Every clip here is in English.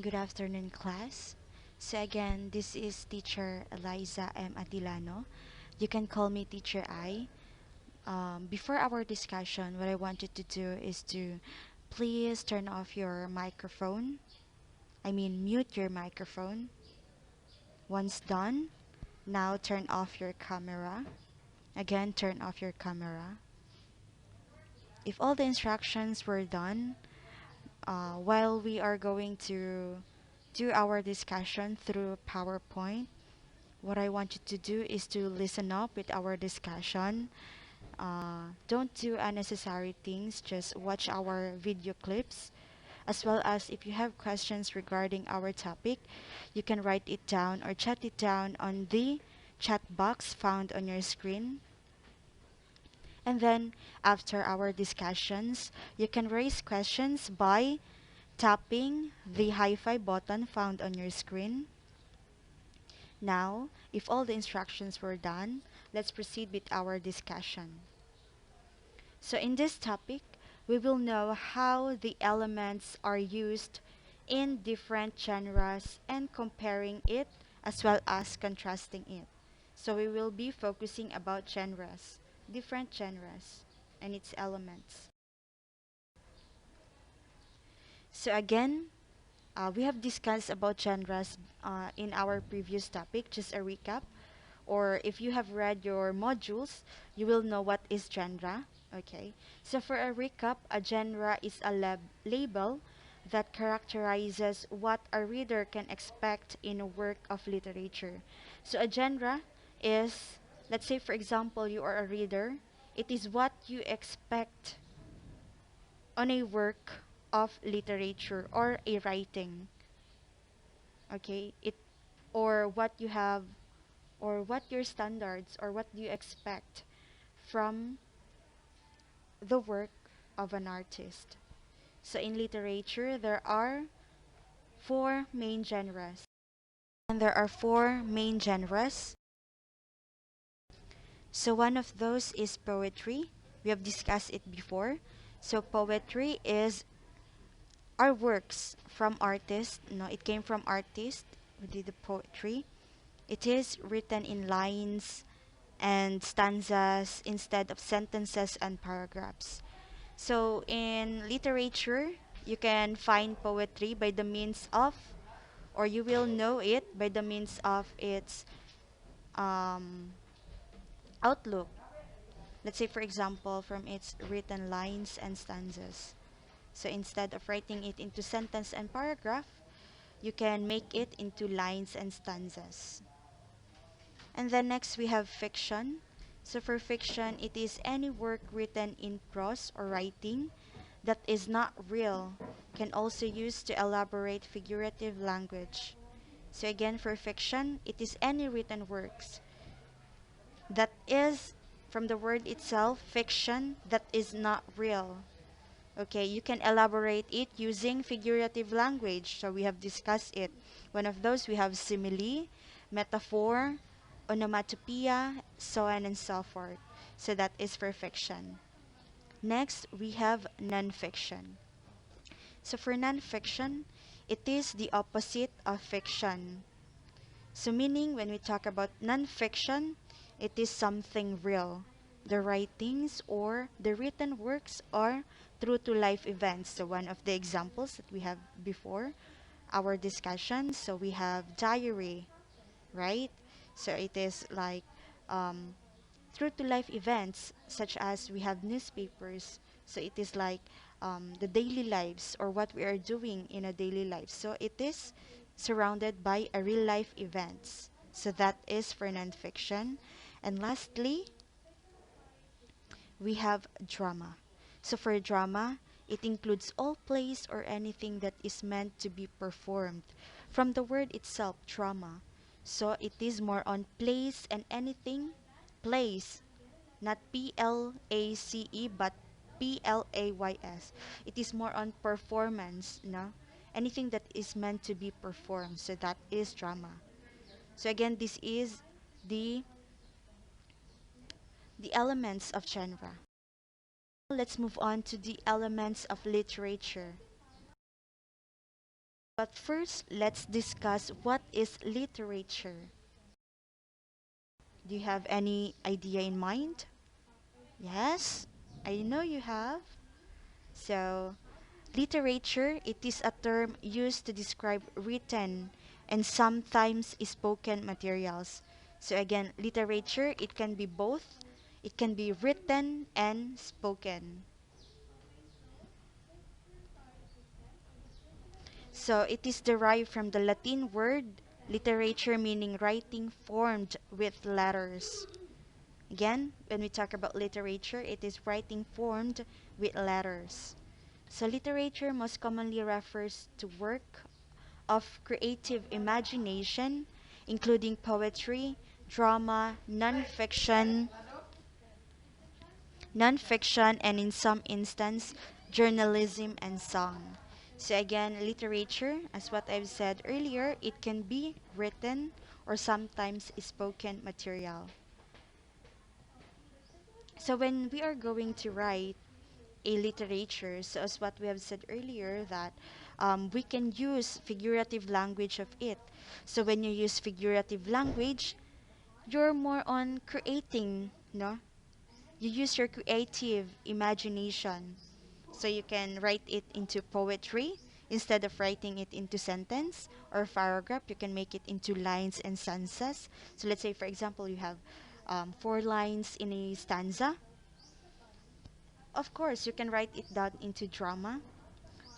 Good afternoon, class. So again, this is teacher Eliza M. Atilano. You can call me Teacher I. Before our discussion, what I wanted to do is to please turn off your microphone. Mute your microphone. Once done, now turn off your camera. Again, turn off your camera. If all the instructions were done, while we are going to do our discussion through PowerPoint, what I want you to do is to listen up with our discussion. Don't do unnecessary things, just watch our video clips. As well as if you have questions regarding our topic, you can write it down or chat it down on the chat box found on your screen. And then after our discussions, you can raise questions by tapping the hi-fi button found on your screen. Now, if all the instructions were done, let's proceed with our discussion. So in this topic, we will know how the elements are used in different genres and comparing it as well as contrasting it. So we will be focusing about genres, different genres and its elements. So again, we have discussed about genres in our previous topic, just a recap. Or if you have read your modules, you will know what is genre. Okay, so for a recap, a genre is a label that characterizes what a reader can expect in a work of literature. So a genre is, let's say for example, you are a reader, it is what you expect on a work of literature or a writing. Okay, it or what you have or what your standards or what do you expect from the work of an artist. So in literature, there are four main genres. And there are four main genres. So one of those is poetry. We have discussed it before. So poetry is our works from artists. No, it came from artists who did the poetry. It is written in lines and stanzas instead of sentences and paragraphs. So in literature, you can find poetry by the means of, or you will know it by the means of its um, outlook. Let's say, for example, from its written lines and stanzas. So instead of writing it into sentence and paragraph, you can make it into lines and stanzas. And then next we have fiction. So for fiction, it is any work written in prose or writing that is not real, can also use to elaborate figurative language. So again, for fiction, it is any written works that is, from the word itself, fiction, that is not real. Okay, you can elaborate it using figurative language. So we have discussed it. One of those, we have simile, metaphor, onomatopoeia, so on and so forth. So that is for fiction. Next, we have nonfiction. So for nonfiction, it is the opposite of fiction. So meaning when we talk about nonfiction, it is something real. The writings or the written works are true to life events. So one of the examples that we have before our discussion, so we have diary, right? So it is like um, true to life events such as we have newspapers. So it is like the daily lives or what we are doing in a daily life. So it is surrounded by a real life events. So that is for nonfiction. And lastly, we have drama. So for drama, it includes all plays or anything that is meant to be performed. From the word itself, drama. So it is more on plays and anything plays, not Place but Plays. It is more on performance, no? Anything that is meant to be performed. So that is drama. So again, this is the the elements of genre. Let's move on to the elements of literature. But first, let's discuss what is literature. Do you have any idea in mind? Yes, I know you have. So, literature, it is a term used to describe written and sometimes spoken materials. So again, literature, it can be both. It can be written and spoken. So it is derived from the Latin word literature, meaning writing formed with letters. Again, when we talk about literature, it is writing formed with letters. So literature most commonly refers to work of creative imagination, including poetry, drama, nonfiction, and in some instance, journalism and song. So again, literature, as what I've said earlier, it can be written or sometimes spoken material. So when we are going to write a literature, so as what we have said earlier, that we can use figurative language of it. So when you use figurative language, you're more on creating, no? You use your creative imagination. So you can write it into poetry instead of writing it into sentence or paragraph. You can make it into lines and stanzas. So let's say, for example, you have 4 lines in a stanza. Of course, you can write it down into drama.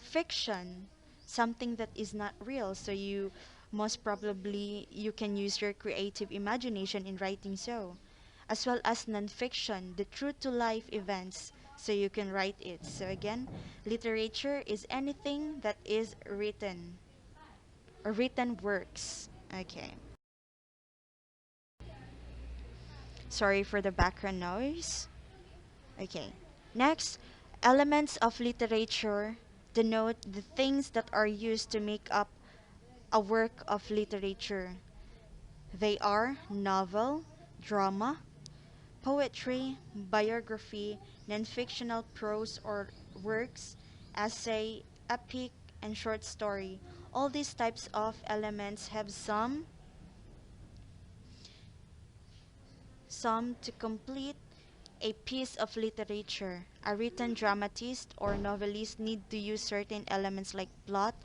Fiction, something that is not real, so you most probably you can use your creative imagination in writing so, as well as nonfiction, the true to life events, so you can write it. So again, literature is anything that is written or written works. Okay, sorry for the background noise. Okay, next, elements of literature denote the things that are used to make up a work of literature. They are novel, drama, poetry, biography, non-fictional prose or works, essay, epic, and short story. All these types of elements have some to complete a piece of literature. A written dramatist or novelist need to use certain elements like plot,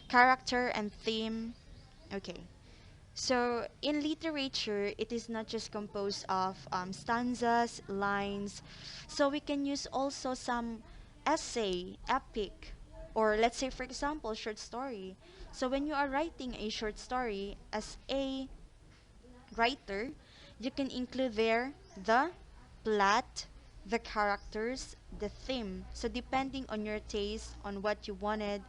character, and theme. Okay. So in literature, it is not just composed of stanzas, lines. So we can use also some essay, epic, or let's say, for example, short story. So when you are writing a short story as a writer, you can include there the plot, the characters, the theme. So depending on your taste, on what you wanted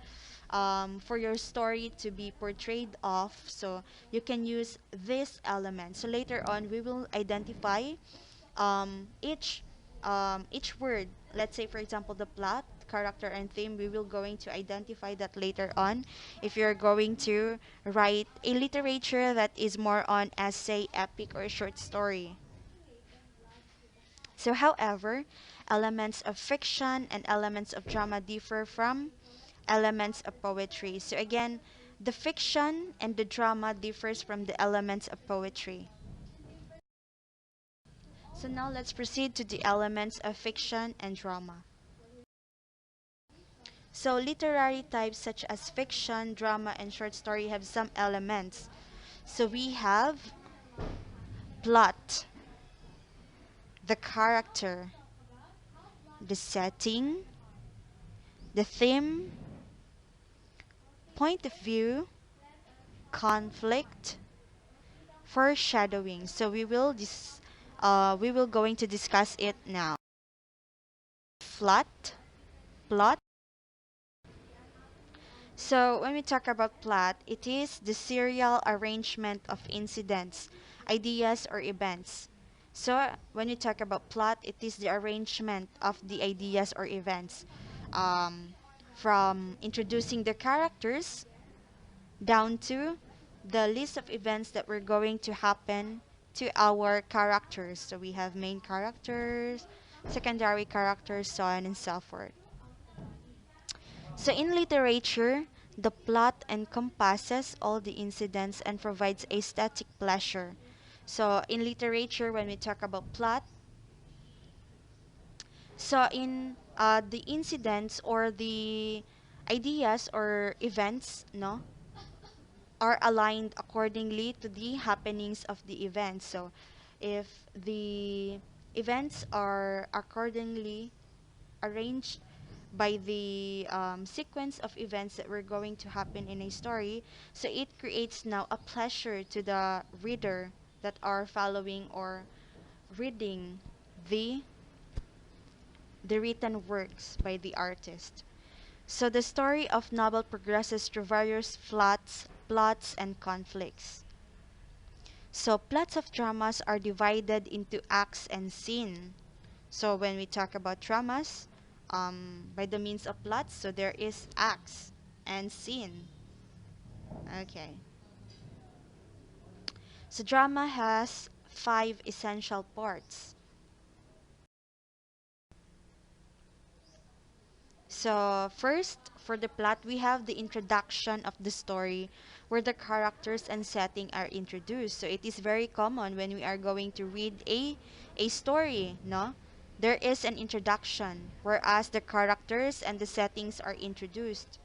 for your story to be portrayed of, so you can use this element. So later on, we will identify um, each each word. Let's say, for example, the plot, character, and theme. We will going to identify that later on. If you're going to write a literature that is more on essay, epic, or short story. So, however, elements of fiction and elements of drama differ from elements of poetry. So again, the fiction and the drama differs from the elements of poetry. So now let's proceed to the elements of fiction and drama. So literary types such as fiction, drama, and short story have some elements. So we have plot, the character, the setting, the theme, point of view, conflict, foreshadowing. So we will going to discuss it now. Plot, plot. So when we talk about plot, it is the serial arrangement of incidents, ideas, or events. So when we talk about plot, it is the arrangement of the ideas or events, um, from introducing the characters down to the list of events that were going to happen to our characters. So we have main characters, secondary characters, so on and so forth. So in literature, The plot encompasses all the incidents and provides aesthetic pleasure. So in literature, when we talk about plot, so in the incidents or the ideas or events, no, are aligned accordingly to the happenings of the event. So if the events are accordingly arranged by the sequence of events that were going to happen in a story, so it creates now a pleasure to the reader that are following or reading the the written works by the artist. So the story of novel progresses through various plots and conflicts. So plots of dramas are divided into acts and scene. So when we talk about dramas, by the means of plots, so there is acts and scene. Okay. So drama has five essential parts. So first, for the plot, we have the introduction of the story where the characters and setting are introduced. So it is very common when we are going to read a story, no? There is an introduction whereas the characters and the settings are introduced.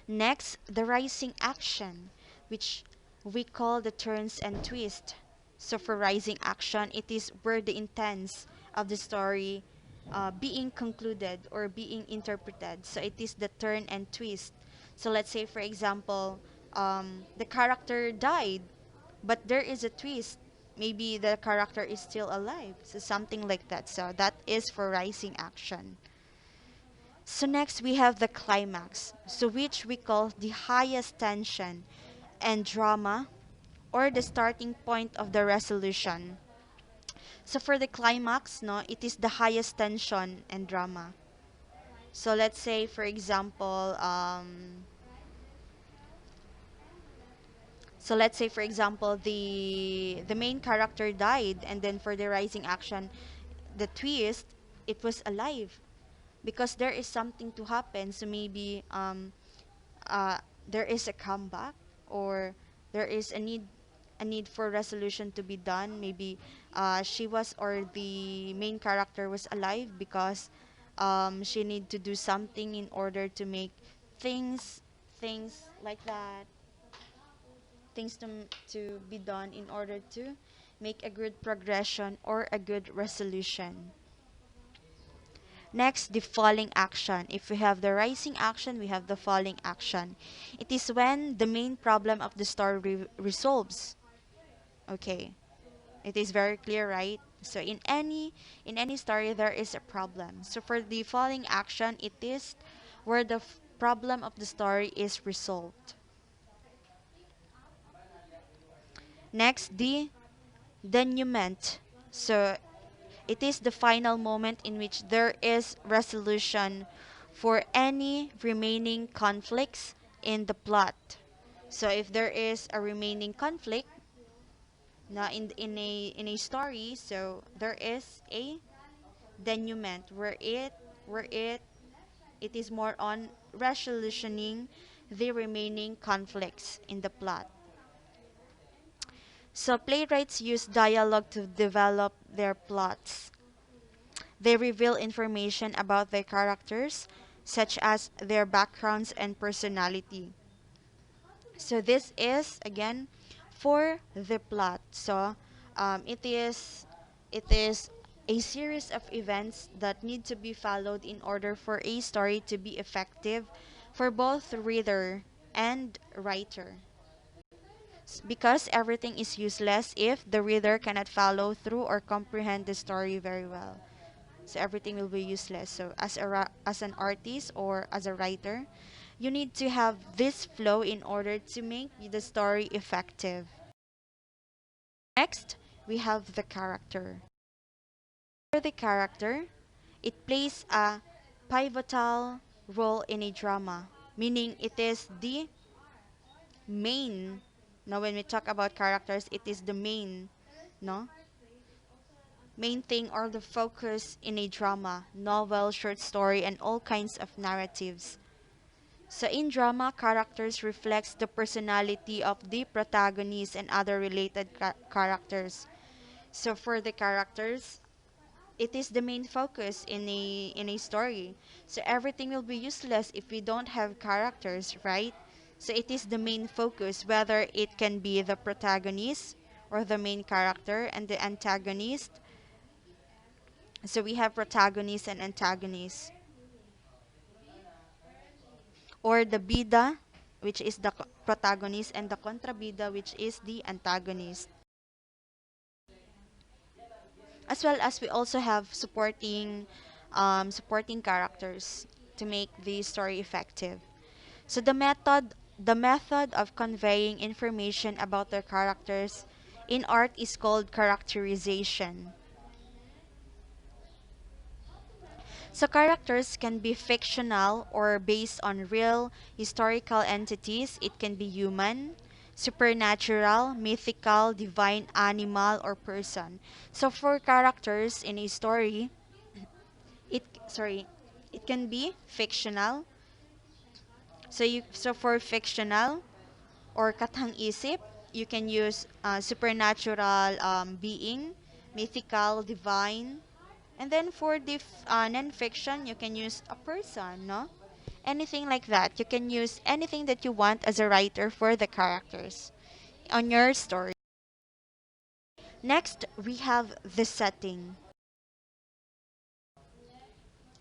Next, the rising action, which we call the turns and twist. So for rising action, it is where the intents of the story being concluded or being interpreted. So it is the turn and twist. So let's say, for example, the character died, but there is a twist. Maybe the character is still alive. So something like that. So that is for rising action. So next we have the climax, so which we call the highest tension and drama or the starting point of the resolution. So for the climax, no, it is the highest tension and drama. So let's say for example, the main character died, and then for the rising action, the twist, it was alive because there is something to happen. So maybe uh, there is a comeback or there is a need for resolution to be done. Maybe she was or the main character was alive because she need to do something in order to make things things like that, things to be done in order to make a good progression or a good resolution. Next, the falling action. If we have the rising action, we have the falling action. It is when the main problem of the story resolves. Okay, it is very clear, right? So in any story there is a problem. So for the falling action, it is where the problem of the story is resolved. Next, the denouement. So it is the final moment in which there is resolution for any remaining conflicts in the plot. So if there is a remaining conflict na in a story, so there is a denouement where it is more on resolutioning the remaining conflicts in the plot. So playwrights use dialogue to develop their plots. They reveal information about their characters, such as their backgrounds and personality. So this is again for the plot. So it is a series of events that need to be followed in order for a story to be effective for both reader and writer. Because everything is useless if the reader cannot follow through or comprehend the story very well. So everything will be useless. So as an artist or as a writer, you need to have this flow in order to make the story effective. Next, we have the character. For the character, it plays a pivotal role in a drama, meaning it is the main. Now when we talk about characters, it is the main, no? Main thing or the focus in a drama, novel, short story, and all kinds of narratives. So in drama, characters reflects the personality of the protagonist and other related characters. So for the characters, it is the main focus in a story. So everything will be useless if we don't have characters, right? So it is the main focus, whether it can be the protagonist or the main character and the antagonist. So we have protagonist and antagonist, or the bida, which is the protagonist, and the kontrabida, which is the antagonist. As well as we also have supporting characters to make the story effective. So the method of conveying information about their characters in art is called characterization. So characters can be fictional or based on real historical entities. It can be human, supernatural, mythical, divine, animal, or person. So for characters in a story, it can be fictional. So for fictional or katang isip, you can use supernatural being, mythical, divine. And then for the non-fiction, you can use a person, no? Anything like that. You can use anything that you want as a writer for the characters on your story. Next, we have the setting.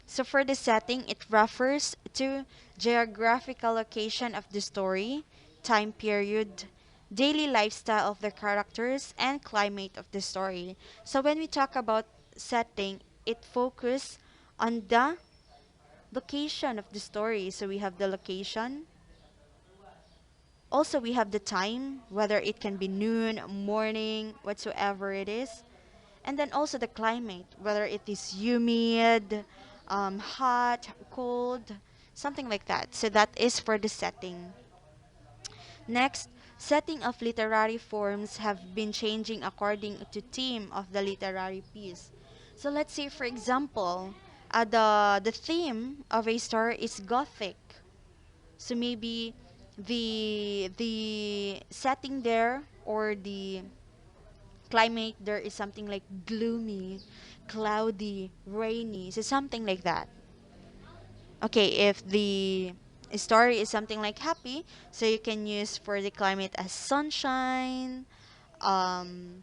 So for the setting, it refers to geographical location of the story, time period, daily lifestyle of the characters, and climate of the story. So when we talk about setting, it focuses on the location of the story. So we have the location. Also, we have the time, whether it can be noon, morning, whatsoever it is. And then also the climate, whether it is humid, hot, cold, something like that. So that is for the setting. Next, setting of literary forms have been changing according to theme of the literary piece. So let's say, for example, the theme of a story is Gothic. So maybe the setting there or the climate there is something like gloomy, cloudy, rainy, so something like that. Okay, if the story is something like happy, so you can use for the climate as sunshine, um,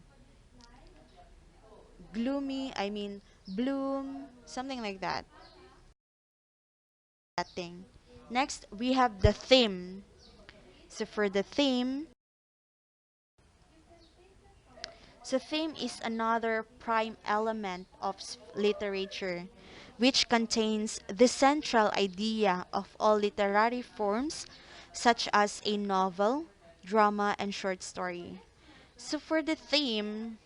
gloomy, I mean bloom, something like that. That thing. Next, we have the theme. So for the theme, so theme is another prime element of literature, which contains the central idea of all literary forms, such as a novel, drama, and short story. So for the theme,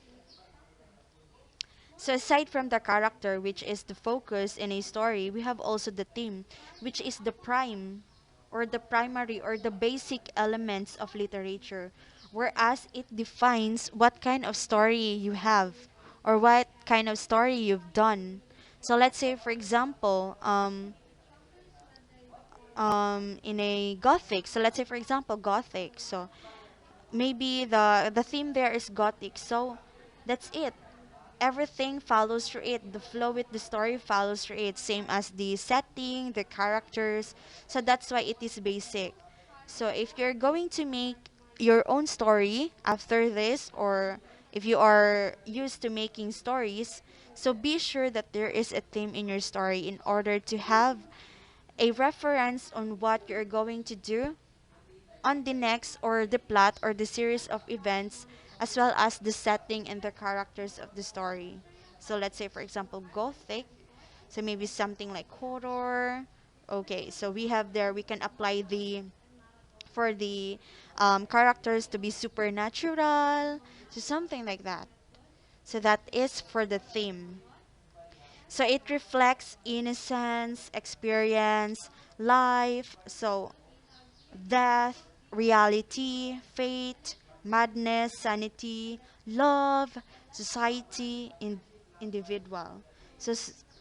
so aside from the character, which is the focus in a story, we have also the theme, which is the prime or the primary or the basic elements of literature, whereas it defines what kind of story you have or what kind of story you've done. So let's say, for example, in a gothic. So let's say, for example, gothic. So maybe the theme there is gothic. So that's it. Everything follows through it. The flow with the story follows through it, same as the setting, the characters. So that's why it is basic. So if you're going to make your own story after this, or if you are used to making stories, so be sure that there is a theme in your story in order to have a reference on what you're going to do on the next or the plot or the series of events, as well as the setting and the characters of the story. So let's say, for example, gothic, so maybe something like horror. Okay, so we have there, we can apply the for the characters to be supernatural, so something like that. So that is for the theme. So it reflects innocence, experience, life. So death, reality, fate, madness, sanity, love, society, individual. So,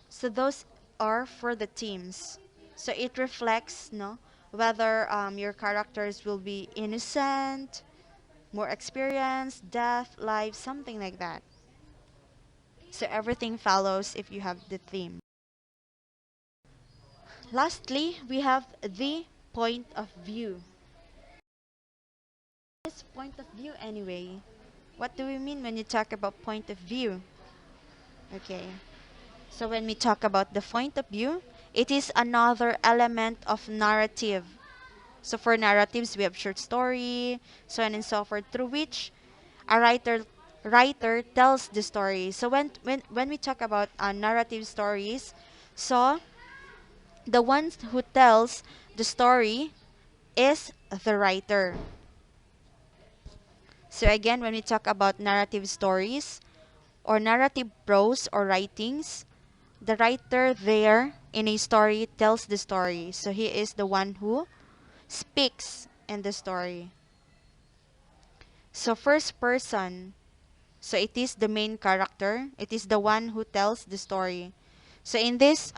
so those are for the themes. So it reflects, no, whether your characters will be innocent, more experienced, deaf, live, something like that. So everything follows if you have the theme. Lastly, we have the point of view. This point of view anyway. What do we mean when you talk about point of view? Okay. So when we talk about the point of view, it is another element of narrative. So for narratives, we have short story, so on and so forth, through which a writer tells the story. So when we talk about narrative stories, so the one who tells the story is the writer. So again, when we talk about narrative stories or narrative prose or writings, the writer there in a story tells the story. So he is the one who speaks in the story. So first person, so it is the main character. It is the one who tells the story. So in this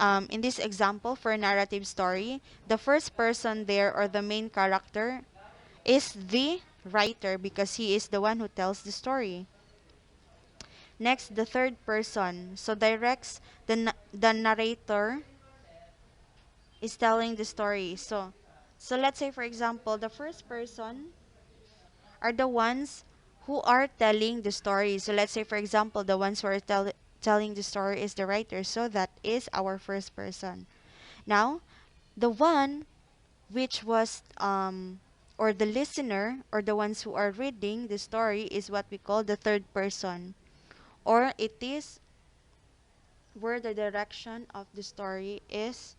example for a narrative story, the first person there or the main character is the writer because he is the one who tells the story. Next, the third person. So directs the narrator is telling the story. So let's say for example, the first person are the ones who are telling the story. So let's say for example, the ones who are telling the story is the writer. So that is our first person. Now, the one which was or the listener or the ones who are reading the story is what we call the third person, or it is where the direction of the story is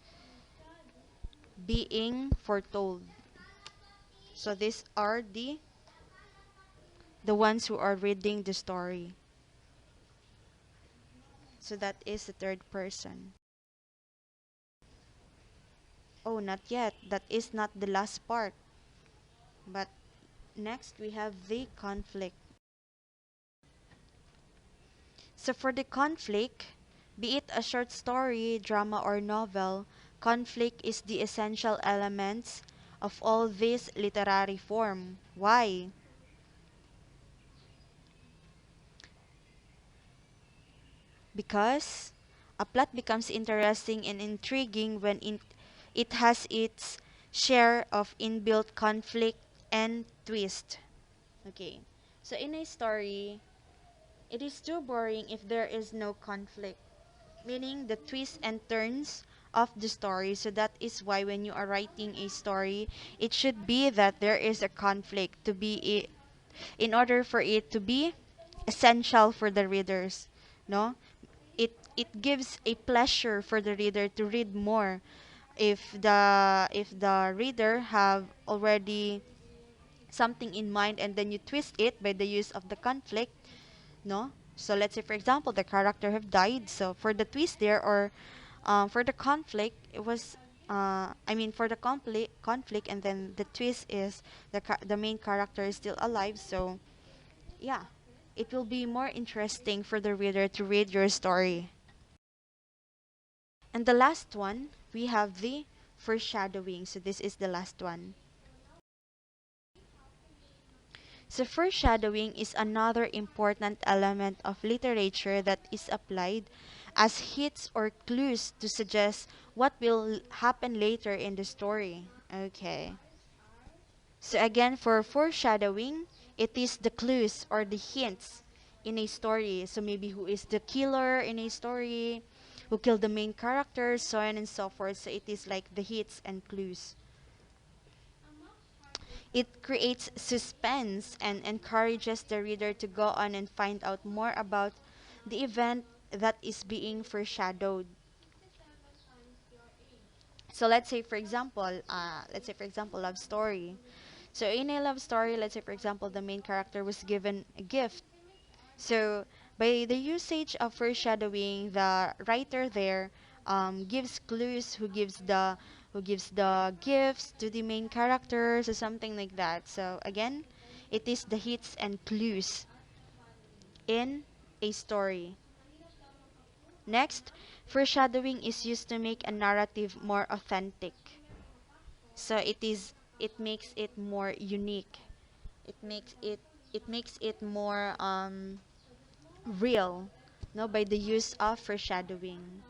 being foretold. So these are the ones who are reading the story. So that is the third person. Oh, not yet. That is not the last part. But next we have the conflict. So for the conflict, be it a short story, drama, or novel, conflict is the essential elements of all this literary form. Why? Because a plot becomes interesting and intriguing when it has its share of inbuilt conflict and twist. Okay. So in a story, it is too boring if there is no conflict, meaning the twists and turns of the story. So that is why when you are writing a story, it should be that there is a conflict to be in order for it to be essential for the readers, no? It gives a pleasure for the reader to read more if the reader have already something in mind and then you twist it by the use of the conflict, no? So let's say for example the character have died, so for the twist there or for the conflict it was I mean for the conflict and then the twist is the main character is still alive, so yeah, it will be more interesting for the reader to read your story. And the last one, we have the foreshadowing. So this is the last one. So foreshadowing is another important element of literature that is applied as hints or clues to suggest what will happen later in the story. Okay. So again, for foreshadowing, it is the clues or the hints in a story. So maybe who is the killer in a story, who killed the main character, so on and so forth. So it is like the hints and clues. It creates suspense and encourages the reader to go on and find out more about the event that is being foreshadowed. So let's say for example, love story. So in a love story, let's say for example, the main character was given a gift. So by the usage of foreshadowing, the writer there gives clues who gives the gifts to the main characters or something like that. So again, it is the hits and clues in a story. Next, foreshadowing is used to make a narrative more authentic. So it makes it more unique. It makes it more real, no, by the use of foreshadowing.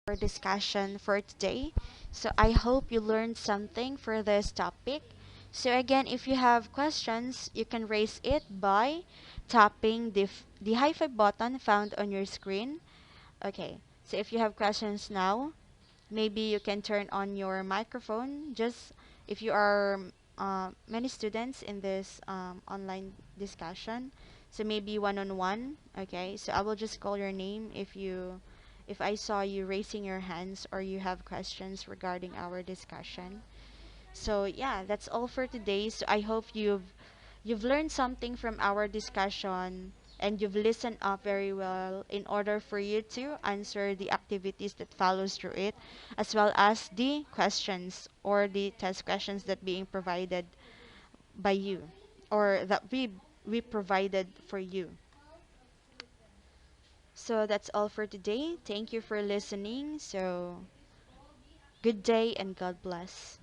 For discussion for today. So I hope you learned something for this topic. So again, if you have questions, you can raise it by tapping the high five button found on your screen. Okay. So if you have questions now, maybe you can turn on your microphone. Just if you are many students in this online discussion, so maybe one on one. Okay, so I will just call your name if I saw you raising your hands or you have questions regarding our discussion. So yeah, that's all for today. So I hope you've learned something from our discussion and you've listened up very well in order for you to answer the activities that follows through it, as well as the questions or the test questions that being provided by you or that we provided for you. So that's all for today. Thank you for listening. So good day and God bless.